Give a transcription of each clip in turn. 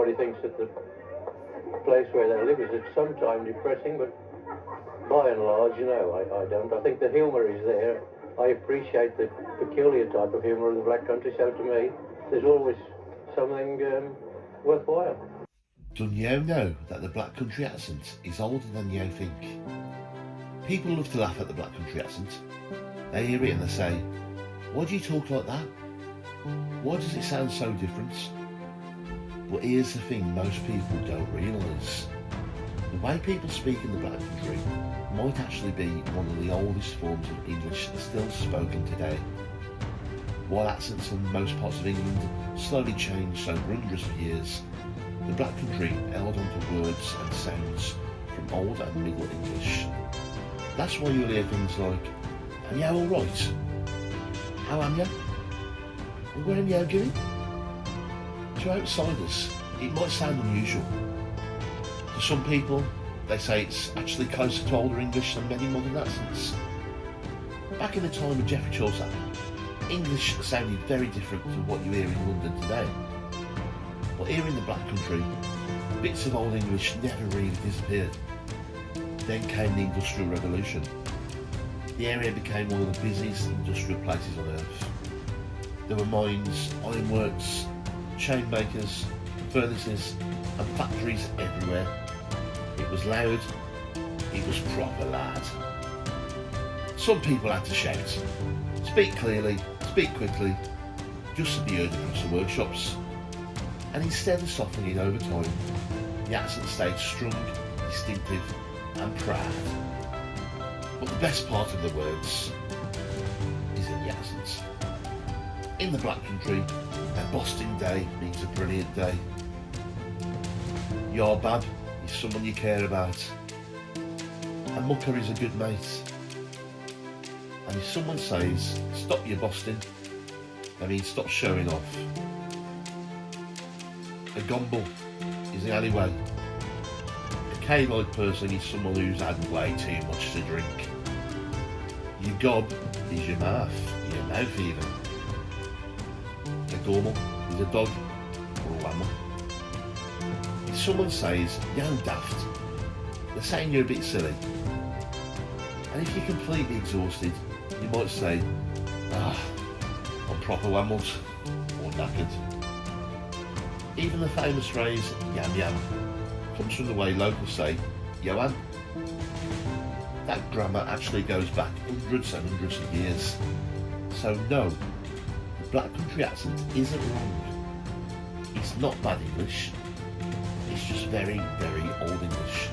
everybody thinks that the place where they live is at some time depressing, but by and large, you know, I don't. I think the humour is there. I appreciate the peculiar type of humour of the Black Country, so to me, there's always something worthwhile. Don't you know that the Black Country accent is older than you think? People love to laugh at the Black Country accent. They hear it and they say, "Why do you talk like that? Why does it sound so different?" But here's the thing most people don't realise. The way people speak in the Black Country might actually be one of the oldest forms of English still spoken today. While accents in most parts of England slowly changed over hundreds of years, the Black Country held on to words and sounds from Old and Middle English. That's why you'll hear things like, "Am you alright? How am you? Well, where am you going?" To outsiders, it might sound unusual. To some people, they say it's actually closer to Older English than many modern accents. Back in the time of Geoffrey Chaucer, English sounded very different to what you hear in London today. But here in the Black Country, bits of Old English never really disappeared. Then came the Industrial Revolution. The area became one of the busiest industrial places on earth. There were mines, ironworks, chain makers, furnaces and factories everywhere. It was loud, it was proper lad. Some people had to shout, speak clearly, speak quickly, just to be heard across the workshops. And instead of softening over time, the accent stayed strong, distinctive and proud. But the best part of the words is in the accents. In the Black Country, a Boston day means a brilliant day. Your bab is someone you care about. A mucker is a good mate. And if someone says, "Stop your Boston," I mean stop showing off. A gomble is the alleyway. A cave-eyed person is someone who's had way too much to drink. Your gob is your mouth even. A gormal is a dog or a whammer. If someone says, "Yo daft," they're saying you're a bit silly. And if you're completely exhausted, you might say, "I'm proper whambled," or knackered. Even the famous phrase, "yam yam," comes from the way locals say, "Yoan." That grammar actually goes back hundreds and hundreds of years. So no, the Black Country accent isn't wrong. It's not bad English. It's just very, very old English.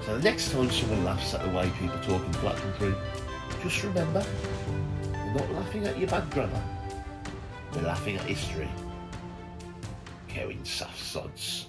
So the next time someone laughs at the way people talk in Black Country, just remember, we're not laughing at your bad grammar. We're laughing at history. Going soft sods.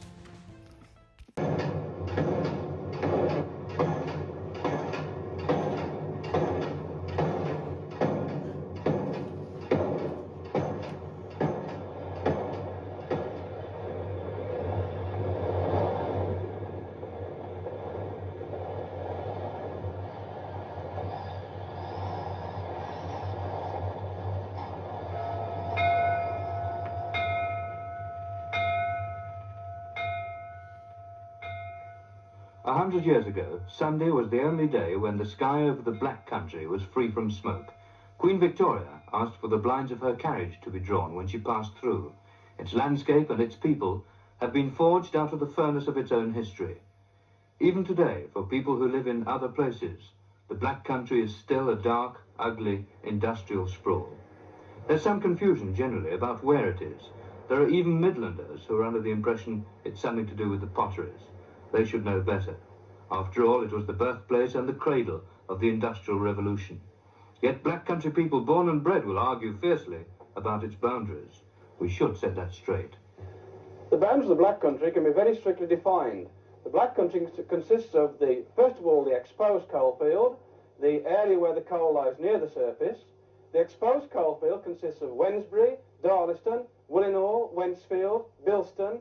A 100 years ago, Sunday was the only day when the sky over the Black Country was free from smoke. Queen Victoria asked for the blinds of her carriage to be drawn when she passed through. Its landscape and its people have been forged out of the furnace of its own history. Even today, for people who live in other places, the Black Country is still a dark, ugly, industrial sprawl. There's some confusion generally about where it is. There are even Midlanders who are under the impression it's something to do with the potteries. They should know better. After all, it was the birthplace and the cradle of the Industrial Revolution. Yet Black Country people born and bred will argue fiercely about its boundaries. We should set that straight. The boundaries of the Black Country can be very strictly defined. The Black Country consists of, first of all, the exposed coalfield, the area where the coal lies near the surface. The exposed coalfield consists of Wednesbury, Darlaston, Willenhall, Wentzfield, Bilston,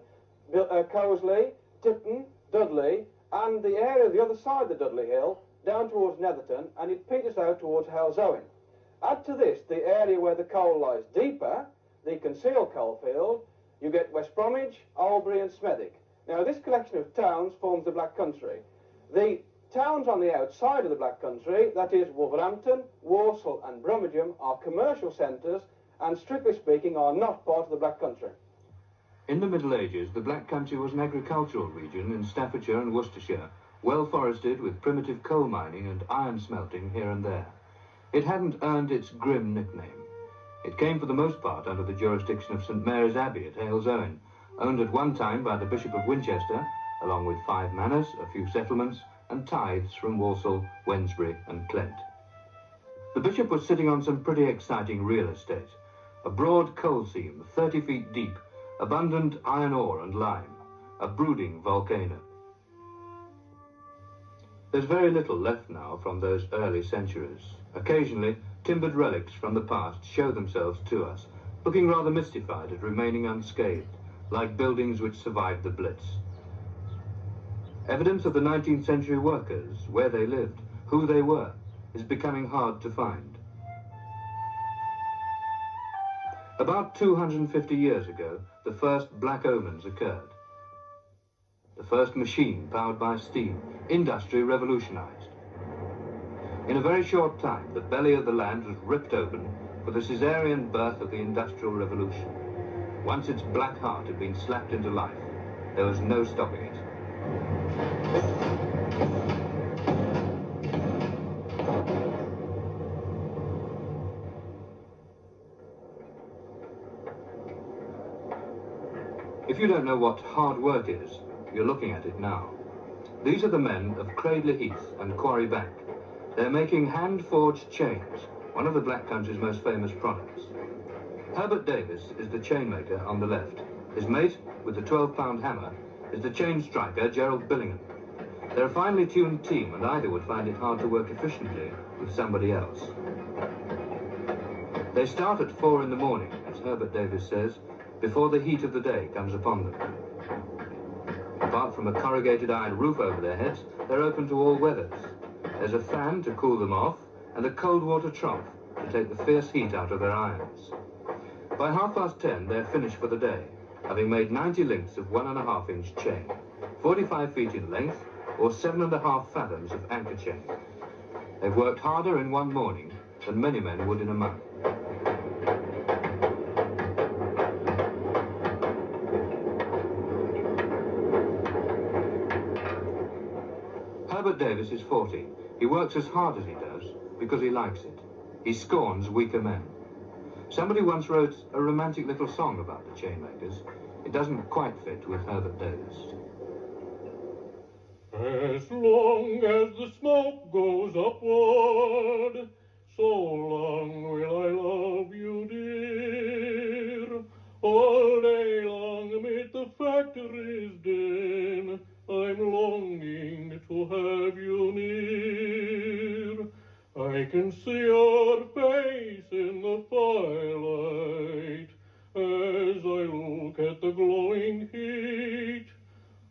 Coseley, Tipton, Dudley, and the area of the other side of the Dudley Hill, down towards Netherton, and it peters out towards Halesowen. Add to this the area where the coal lies deeper, the concealed coalfield, you get West Bromwich, Albury and Smethwick. Now this collection of towns forms the Black Country. The towns on the outside of the Black Country, that is Wolverhampton, Walsall and Brummagem, are commercial centres and strictly speaking are not part of the Black Country. In the Middle Ages, the Black Country was an agricultural region in Staffordshire and Worcestershire, well forested with primitive coal mining and iron smelting here and there. It hadn't earned its grim nickname. It came for the most part under the jurisdiction of St Mary's Abbey at Halesowen, owned at one time by the Bishop of Winchester, along with 5 manors, a few settlements, and tithes from Walsall, Wednesbury and Clent. The bishop was sitting on some pretty exciting real estate. A broad coal seam, 30 feet deep, abundant iron ore and lime, a brooding volcano. There's very little left now from those early centuries. Occasionally, timbered relics from the past show themselves to us, looking rather mystified at remaining unscathed, like buildings which survived the Blitz. Evidence of the 19th century workers, where they lived, who they were, is becoming hard to find. About 250 years ago, the first black omens occurred. The first machine powered by steam, industry revolutionized. In a very short time, the belly of the land was ripped open for the Caesarean birth of the Industrial Revolution. Once its black heart had been slapped into life, there was no stopping it. If you don't know what hard work is, you're looking at it now. These are the men of Cradley Heath and Quarry Bank. They're making hand-forged chains, one of the Black Country's most famous products. Herbert Davis is the chainmaker on the left. His mate, with the 12-pound hammer, is the chain striker Gerald Billingham. They're a finely tuned team, and either would find it hard to work efficiently with somebody else. They start at 4 in the morning, as Herbert Davis says, before the heat of the day comes upon them. Apart from a corrugated iron roof over their heads, they're open to all weathers. There's a fan to cool them off, and a cold water trough to take the fierce heat out of their irons. By 10:30, they're finished for the day, having made 90 links of 1.5-inch chain, 45 feet in length, or 7.5 fathoms of anchor chain. They've worked harder in one morning than many men would in a month. Herbert Davis is 40. He works as hard as he does because he likes it. He scorns weaker men. Somebody once wrote a romantic little song about the chainmakers. It doesn't quite fit with Herbert Davis. As long as the smoke goes upward, so long will I love you, dear. All day long amid the factory's din, I'm longing to have you near. I can see your face in the firelight as I look at the glowing heat,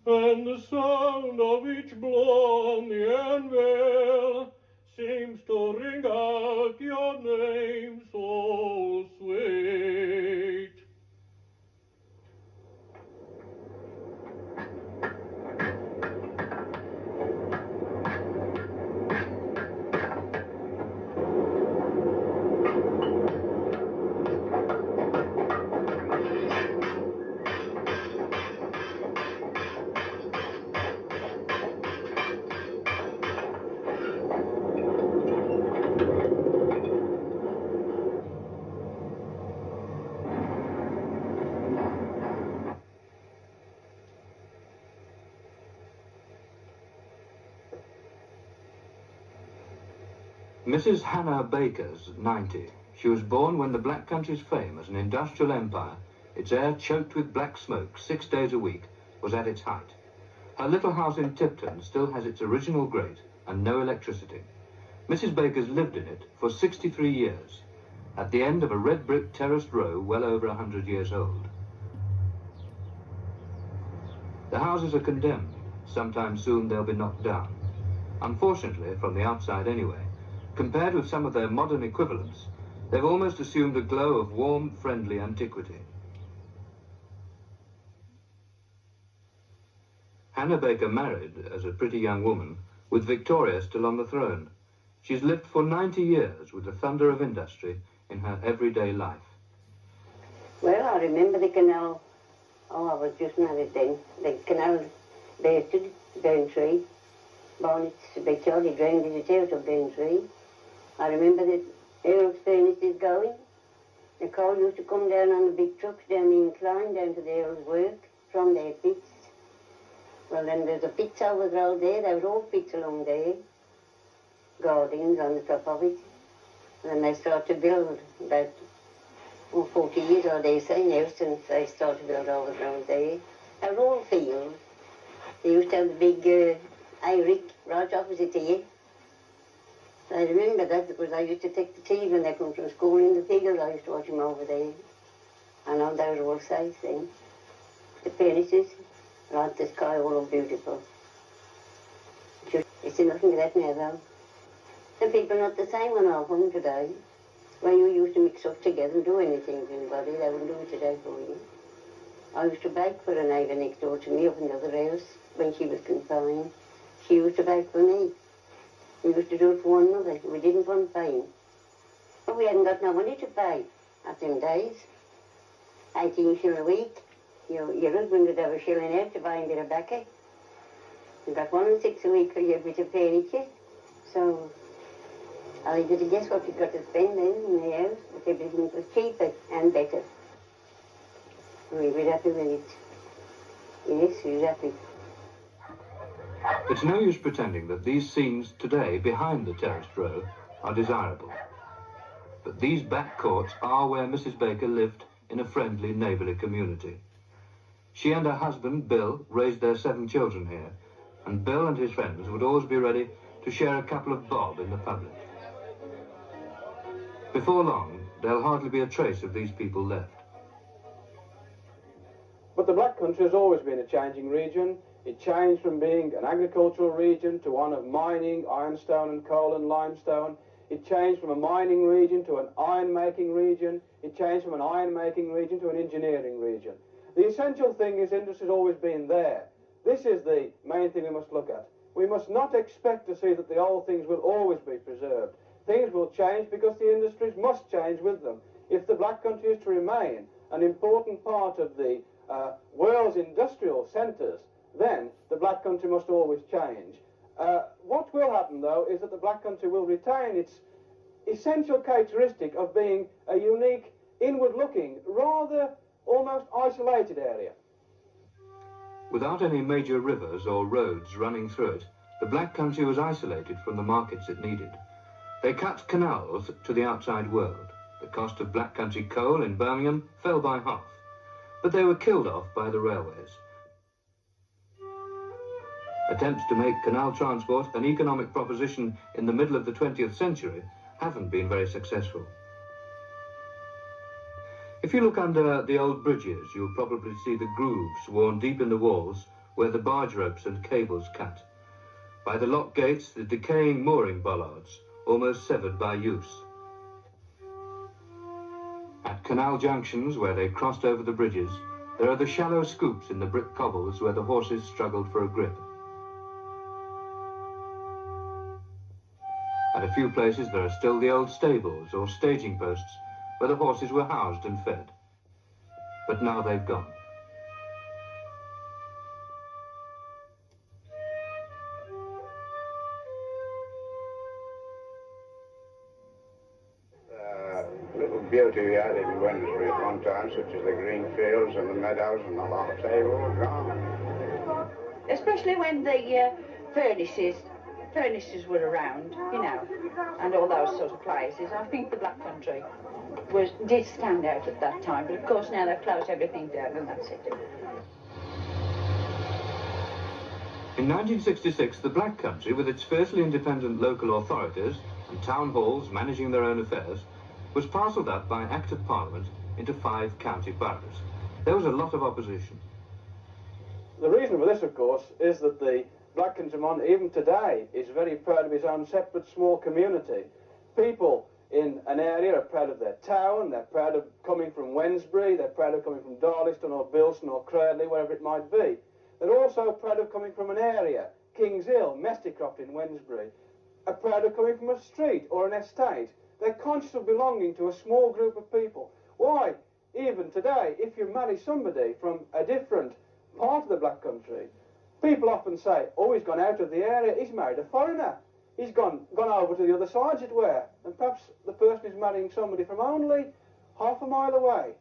and the sound of each blow on the anvil seems to ring out your name so sweet. Mrs. Hannah Baker's 90. She was born when the Black Country's fame as an industrial empire, its air choked with black smoke 6 days a week, was at its height. Her little house in Tipton still has its original grate and no electricity. Mrs. Baker's lived in it for 63 years, at the end of a red brick terraced row well over 100 years old. The houses are condemned. Sometime soon they'll be knocked down. Unfortunately, from the outside anyway, compared with some of their modern equivalents, they've almost assumed a glow of warm, friendly antiquity. Hannah Baker married, as a pretty young woman, with Victoria still on the throne. She's lived for 90 years with the thunder of industry in her everyday life. Well, I remember the canal. Oh, I was just married then. The canal bursted, Burntree. Barnet's big Charlie drained it out of Burntree. I remember the Earl's furnaces going. The coal used to come down on the big trucks down the incline, down to the Earl's work, from their pits. Well, then there's a pits over the road there. There were all pits along there. Gardens on the top of it. And then they started to build about 40 years, I dare say now, since they started to build over the road there. They were all fields. They used to have the big Ayrick right opposite here. I remember that because I used to take the tea when they come from school in the field. I used to watch them over there. I know they were all safe then. The furnaces, like the sky, all look beautiful. You see nothing of that now though. The people are not the same when I'm home today. When you used to mix up together and do anything for anybody, they wouldn't do it today for you. I used to bake for a neighbour next door to me up in the other house when she was confined. She used to bake for me. We used to do it for one another. We didn't want paying. But we hadn't got no money to pay at them days. 18 shillings a week. Your husband would have a shilling out to buy a bit of baccy. You got 1 and 6 a week for your bit of furniture. So I leave you to guess what you got to spend then in the house. But everything was cheaper and better. We were happy with it. Yes, we were happy. It's no use pretending that these scenes today behind the terraced row are desirable. But these back courts are where Mrs. Baker lived in a friendly, neighbourly community. She and her husband, Bill, raised their 7 children here, and Bill and his friends would always be ready to share a couple of bob in the public. Before long, there'll hardly be a trace of these people left. But the Black Country has always been a changing region. It changed from being an agricultural region to one of mining, ironstone and coal and limestone. It changed from a mining region to an iron-making region. It changed from an iron-making region to an engineering region. The essential thing is industry has always been there. This is the main thing we must look at. We must not expect to see that the old things will always be preserved. Things will change because the industries must change with them. If the Black Country is to remain an important part of the world's industrial centres, then the Black Country must always change. What will happen, though, is that the Black Country will retain its essential characteristic of being a unique, inward-looking, rather almost isolated area. Without any major rivers or roads running through it, the Black Country was isolated from the markets it needed. They cut canals to the outside world. The cost of Black Country coal in Birmingham fell by half, but they were killed off by the railways. Attempts to make canal transport an economic proposition in the middle of the 20th century haven't been very successful. If you look under the old bridges, you'll probably see the grooves worn deep in the walls where the barge ropes and cables cut. By the lock gates, the decaying mooring bollards, almost severed by use. At canal junctions where they crossed over the bridges, there are the shallow scoops in the brick cobbles where the horses struggled for a grip. At a few places there are still the old stables or staging posts where the horses were housed and fed. But now they've gone. Little beauty we had in Wednesbury at one time, such as the green fields and the meadows and the lots, they were all gone. Especially when the furnaces were around, you know, and all those sort of places. I think the Black Country did stand out at that time, but of course now they've closed everything down and that's it. In 1966, the Black Country, with its fiercely independent local authorities and town halls managing their own affairs, was parcelled up by Act of Parliament into 5 county boroughs. There was a lot of opposition. The reason for this, of course, is that the Black Countryman, even today, is very proud of his own separate small community. People in an area are proud of their town, they're proud of coming from Wednesbury, they're proud of coming from Darlington or Bilston or Cradley, wherever it might be. They're also proud of coming from an area, King's Hill, Mesticroft in Wednesbury, are proud of coming from a street or an estate. They're conscious of belonging to a small group of people. Why, even today, if you marry somebody from a different part of the Black Country, people often say, oh, he's gone out of the area, he's married a foreigner. He's gone over to the other side, as it were. And perhaps the person is marrying somebody from only half a mile away.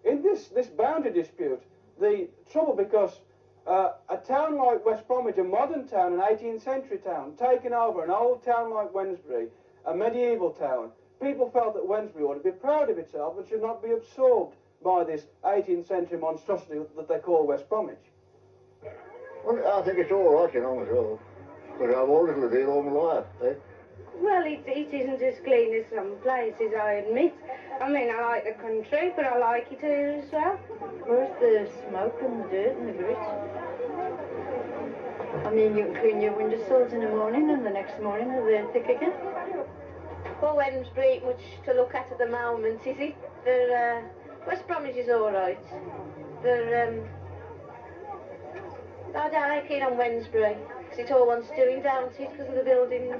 In this boundary dispute, the trouble, because a town like West Bromwich, a modern town, an 18th century town, taking over an old town like Wednesbury, a medieval town, people felt that Wednesbury ought to be proud of itself and should not be absorbed by this 18th century monstrosity that they call West Bromwich. Well, I think it's all right, you know, myself. But I've always lived here all my life, eh? Well, it isn't as clean as some places, I admit. I mean, I like the country, but I like it here as well. Where's the smoke and the dirt and the grit? I mean, you can clean your windowsills in the morning and the next morning they're thick again. Well, Wednesbury ain't much to look at the moment, is it? West Bromwich is all right. I don't like it on Wednesbury, because it all wants doing, don't it, because of the buildings.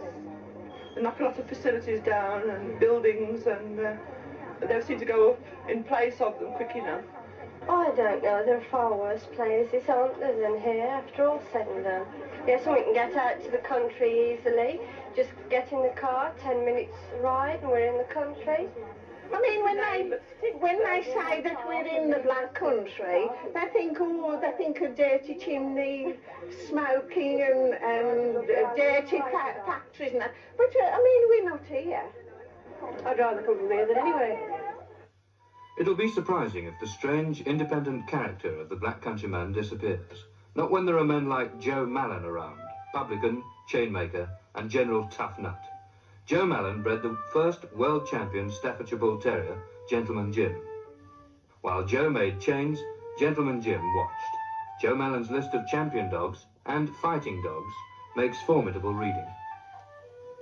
They knock a lot of facilities down and buildings, and they don't seem to go up in place of them quick enough. Oh, I don't know. There are far worse places, aren't there, than here, after all said and done. Yes, we can get out to the country easily. Just get in the car, 10 minutes ride, and we're in the country. I mean, when they say that we're in the Black Country, they think of dirty chimneys, smoking and dirty factories and that. But, I mean, we're not here. I'd rather come from here than anyway. It'll be surprising if the strange, independent character of the Black Countryman disappears. Not when there are men like Joe Mallon around, publican, chainmaker, and general tough nut. Joe Mallon bred the first world champion Staffordshire Bull Terrier, Gentleman Jim. While Joe made chains, Gentleman Jim watched. Joe Mallon's list of champion dogs and fighting dogs makes formidable reading.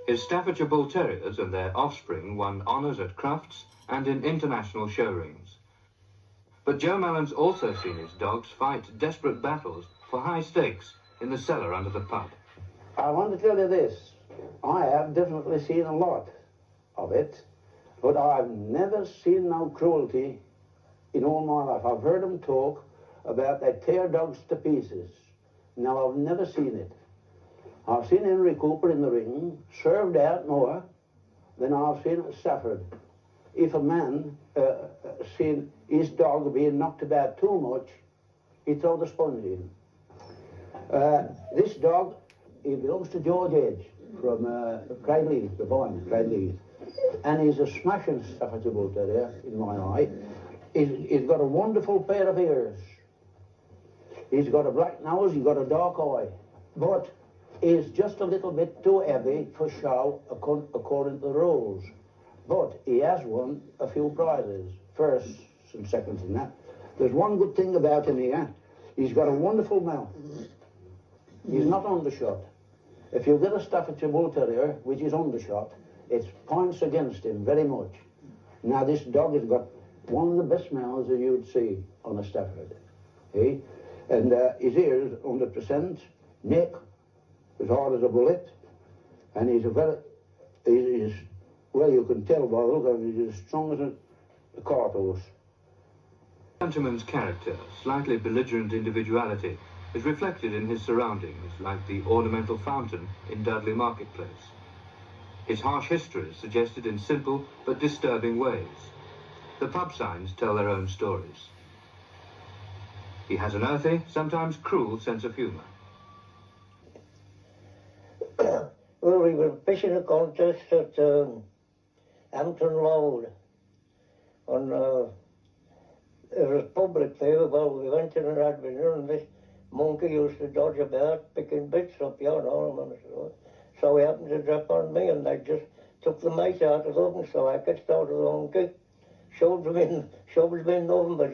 His Staffordshire Bull Terriers and their offspring won honours at Crufts and in international show rings. But Joe Mallon's also seen his dogs fight desperate battles for high stakes in the cellar under the pub. I want to tell you this. I have definitely seen a lot of it, but I've never seen no cruelty in all my life. I've heard them talk about they tear dogs to pieces. Now, I've never seen it. I've seen Henry Cooper in the ring, served out more than I've seen at Stafford. If a man seen his dog being knocked about too much, he'd throw the sponge in. This dog, he belongs to George Edge from Craigleith, the Vine, Craigleith. And he's a smashing Staffordshire Bull Terrier, in my eye. He's got a wonderful pair of ears. He's got a black nose, he's got a dark eye. But he's just a little bit too heavy for show, according to the rules. But he has won a few prizes, firsts and seconds in that. There's one good thing about him here. He's got a wonderful mouth. He's not undershot. If you get a Staffordshire Bull Terrier, which is undershot, it points against him very much. Now, this dog has got one of the best mouths that you would see on a Stafford. Eh? And his ears, 100%, neck, as hard as a bullet, and he's well, you can tell by the look of him, he's as strong as a cart horse. The countryman's character, slightly belligerent individuality, is reflected in his surroundings, like the ornamental fountain in Dudley Marketplace. His harsh history is suggested in simple but disturbing ways. The pub signs tell their own stories. He has an earthy, sometimes cruel sense of humour. Well, we were fishing a contest at Hampton Road. It was public there. Well, we went in and had dinner, and this monkey used to dodge about, picking bits up, you know. So he happened to drop on me, and I just took the mate out of the oven, so I catched out of the monkey, shoved him in the oven, but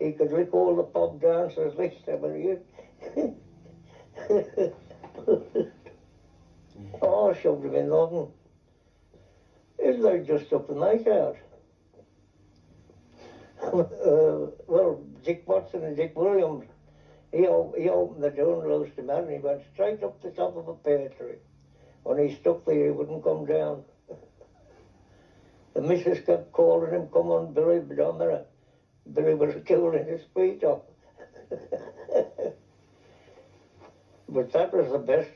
he could lick all the pub dancers' lists every year. Oh, I shoved him in the oven. They just took the mate out. Well, Dick Watson and Dick Williams, He opened the door and loosed him out, and he went straight up the top of a pear tree. When he stuck there, he wouldn't come down. The missus kept calling him, "Come on, Billy," but on there, Billy was killing his feet off. But that was the best.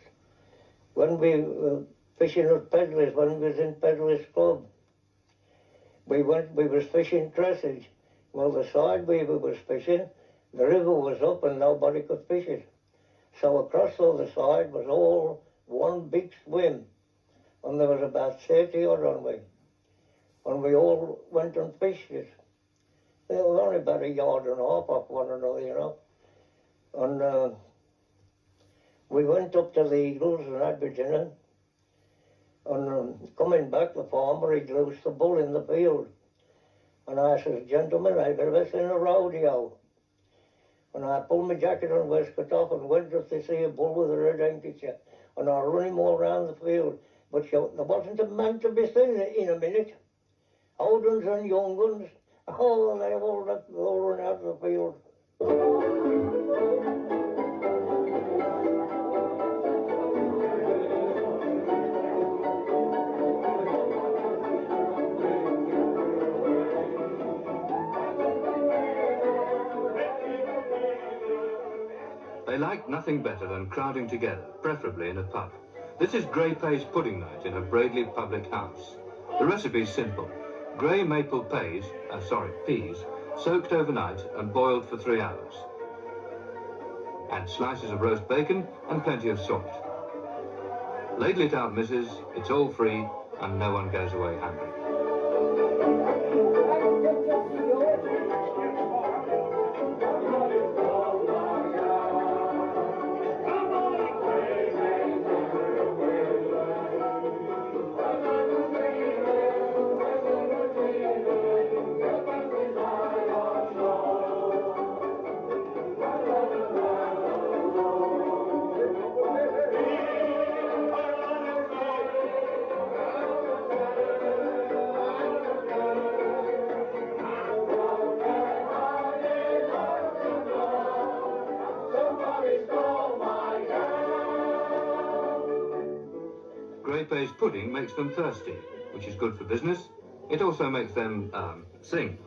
When we were fishing with peddlers, when we was in Peddlers Club, we was fishing tressage. Well, the side we was fishing, the river was up and nobody could fish it. So across the other side was all one big swim, and there was about 30 odd on we. And we all went and fished it. They were only about a yard and a half off one another, you know. And we went up to the Eagles and had our dinner. And coming back, the farmer, he'd loosed the bull in the field. And I says, "Gentlemen, I've ever seen a rodeo." And I pulled my jacket and waistcoat off and went up to see a bull with a red handkerchief. And I run him all round the field. But there wasn't a man to be seen in a minute. Old ones and young ones, oh, they all run out of the field. They like nothing better than crowding together, preferably in a pub. This is Grey Pays pudding night in a Braidley public house. The recipe's simple. Grey maple peas, soaked overnight and boiled for 3 hours. Add slices of roast bacon and plenty of salt. Ladle it out, missus, it's all free and no one goes away hungry. Grey Pays pudding makes them thirsty, which is good for business. It also makes them, sing.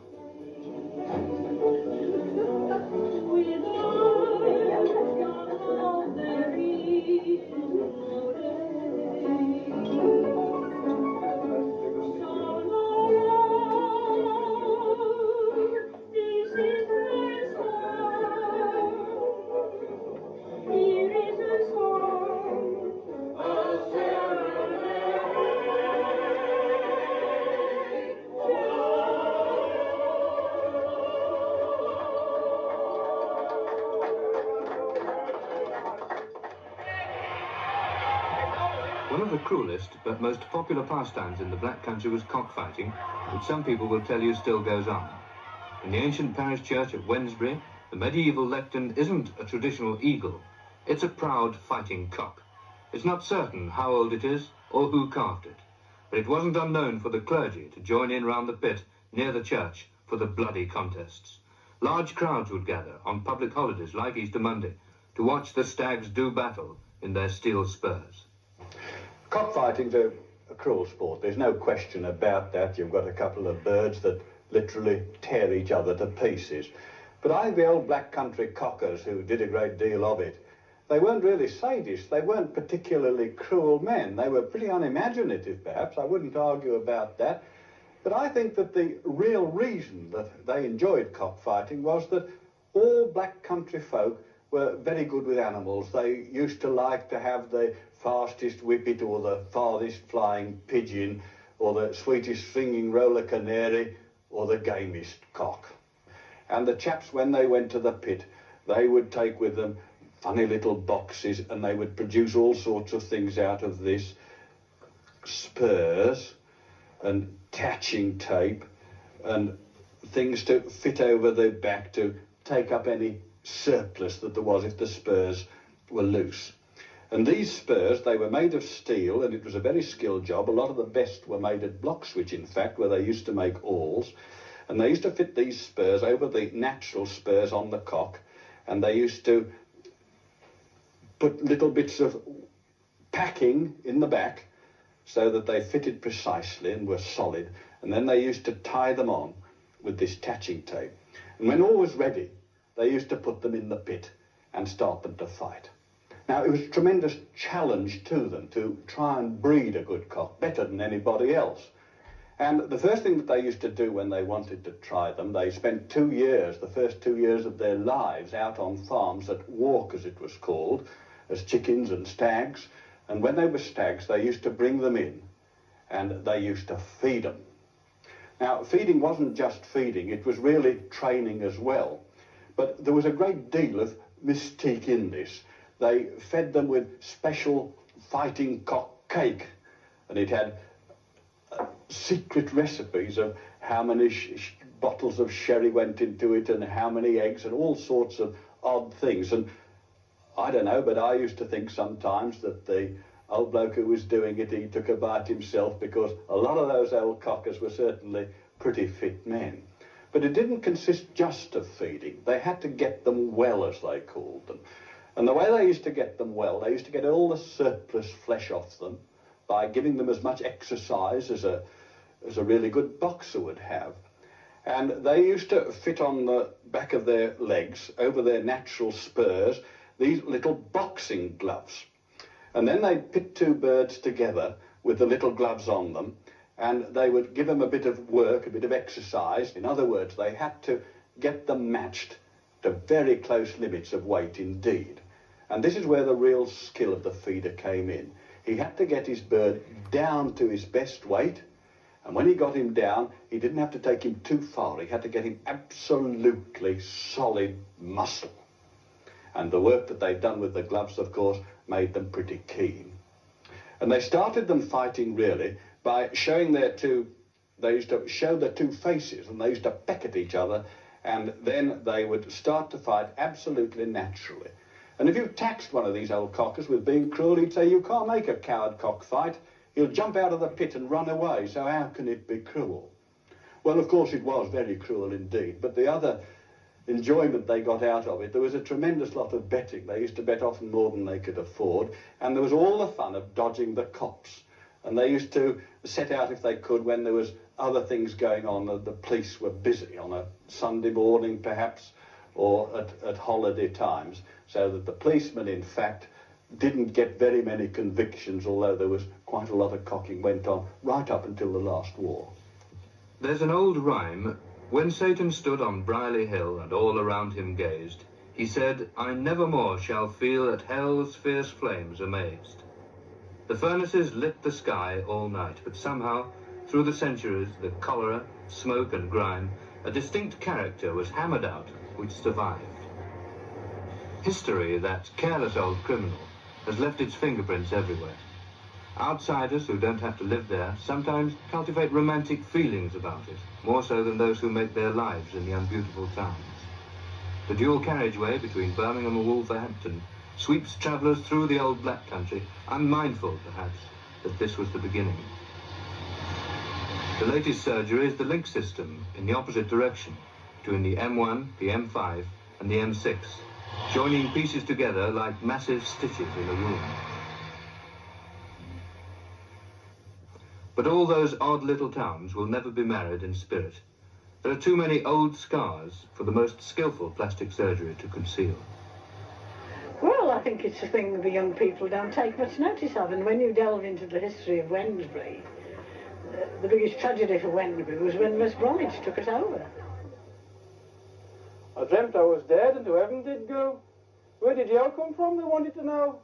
One of the cruelest but most popular pastimes in the Black Country was cockfighting, which some people will tell you still goes on. In the ancient parish church at Wednesbury, the medieval lectern isn't a traditional eagle, it's a proud fighting cock. It's not certain how old it is or who carved it, but it wasn't unknown for the clergy to join in round the pit near the church for the bloody contests. Large crowds would gather on public holidays like Easter Monday to watch the stags do battle in their steel spurs. Cockfighting's a cruel sport, there's no question about that. You've got a couple of birds that literally tear each other to pieces. But I think the old Black Country cockers who did a great deal of it, they weren't really sadists, they weren't particularly cruel men. They were pretty unimaginative, perhaps, I wouldn't argue about that. But I think that the real reason that they enjoyed cockfighting was that all Black Country folk were very good with animals. They used to like to have the fastest whippet or the farthest flying pigeon or the sweetest singing roller canary or the gamest cock. And the chaps, when they went to the pit, they would take with them funny little boxes and they would produce all sorts of things out of this. Spurs and catching tape and things to fit over the back to take up any surplus that there was if the spurs were loose. And these spurs, they were made of steel and it was a very skilled job. A lot of the best were made at Bloxwich, in fact, where they used to make awls. And they used to fit these spurs over the natural spurs on the cock, and they used to put little bits of packing in the back so that they fitted precisely and were solid, and then they used to tie them on with this tatching tape. And when all was ready, they used to put them in the pit and start them to fight. Now, it was a tremendous challenge to them to try and breed a good cock better than anybody else. And the first thing that they used to do when they wanted to try them, they spent 2 years, the first 2 years of their lives, out on farms at walk, as it was called, as chickens and stags. And when they were stags, they used to bring them in and they used to feed them. Now, feeding wasn't just feeding, it was really training as well. But there was a great deal of mystique in this. They fed them with special fighting cock cake, and it had secret recipes of how many bottles of sherry went into it and how many eggs and all sorts of odd things. And I don't know, but I used to think sometimes that the old bloke who was doing it, he took a bite himself, because a lot of those old cockers were certainly pretty fit men. But it didn't consist just of feeding. They had to get them well, as they called them. And the way they used to get them well, they used to get all the surplus flesh off them by giving them as much exercise as a really good boxer would have. And they used to fit on the back of their legs, over their natural spurs, these little boxing gloves. And then they'd pit two birds together with the little gloves on them, and they would give them a bit of work, a bit of exercise. In other words, they had to get them matched to very close limits of weight indeed. And this is where the real skill of the feeder came in. He had to get his bird down to his best weight, and when he got him down, he didn't have to take him too far. He had to get him absolutely solid muscle. And the work that they'd done with the gloves, of course, made them pretty keen. And they started them fighting, really, by showing they used to show their two faces, and they used to peck at each other, and then they would start to fight absolutely naturally. And if you taxed one of these old cockers with being cruel, he'd say, "You can't make a coward cock fight. He'll jump out of the pit and run away, so how can it be cruel?" Well, of course, it was very cruel indeed, but the other enjoyment they got out of it, there was a tremendous lot of betting. They used to bet often more than they could afford, and there was all the fun of dodging the cops. And they used to set out, if they could, when there was other things going on, the police were busy on a Sunday morning perhaps, or at holiday times, so that the policemen, in fact, didn't get very many convictions, although there was quite a lot of cocking went on right up until the last war. There's an old rhyme: when Satan stood on Brierley Hill and all around him gazed, he said, "I never more shall feel at hell's fierce flames amazed." The furnaces lit the sky all night, but somehow, through the centuries, the cholera, smoke and grime, a distinct character was hammered out which survived. History, that careless old criminal, has left its fingerprints everywhere. Outsiders who don't have to live there sometimes cultivate romantic feelings about it, more so than those who make their lives in the unbeautiful towns. The dual carriageway between Birmingham and Wolverhampton sweeps travellers through the old black country, unmindful, perhaps, that this was the beginning. The latest surgery is the link system in the opposite direction, between the M1, the M5 and the M6, joining pieces together like massive stitches in a room. But all those odd little towns will never be married in spirit. There are too many old scars for the most skillful plastic surgery to conceal. Well, I think it's a thing the young people don't take much notice of, and when you delve into the history of Wednesbury, the biggest tragedy for Wednesbury was when West Bromwich took us over. I dreamt I was dead and to heaven did go. Where did you come from, they wanted to know.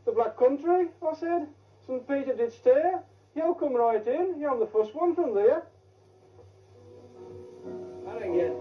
The Black Country, I said. St. Peter did stare. You come right in, you're the first one from there. I don't get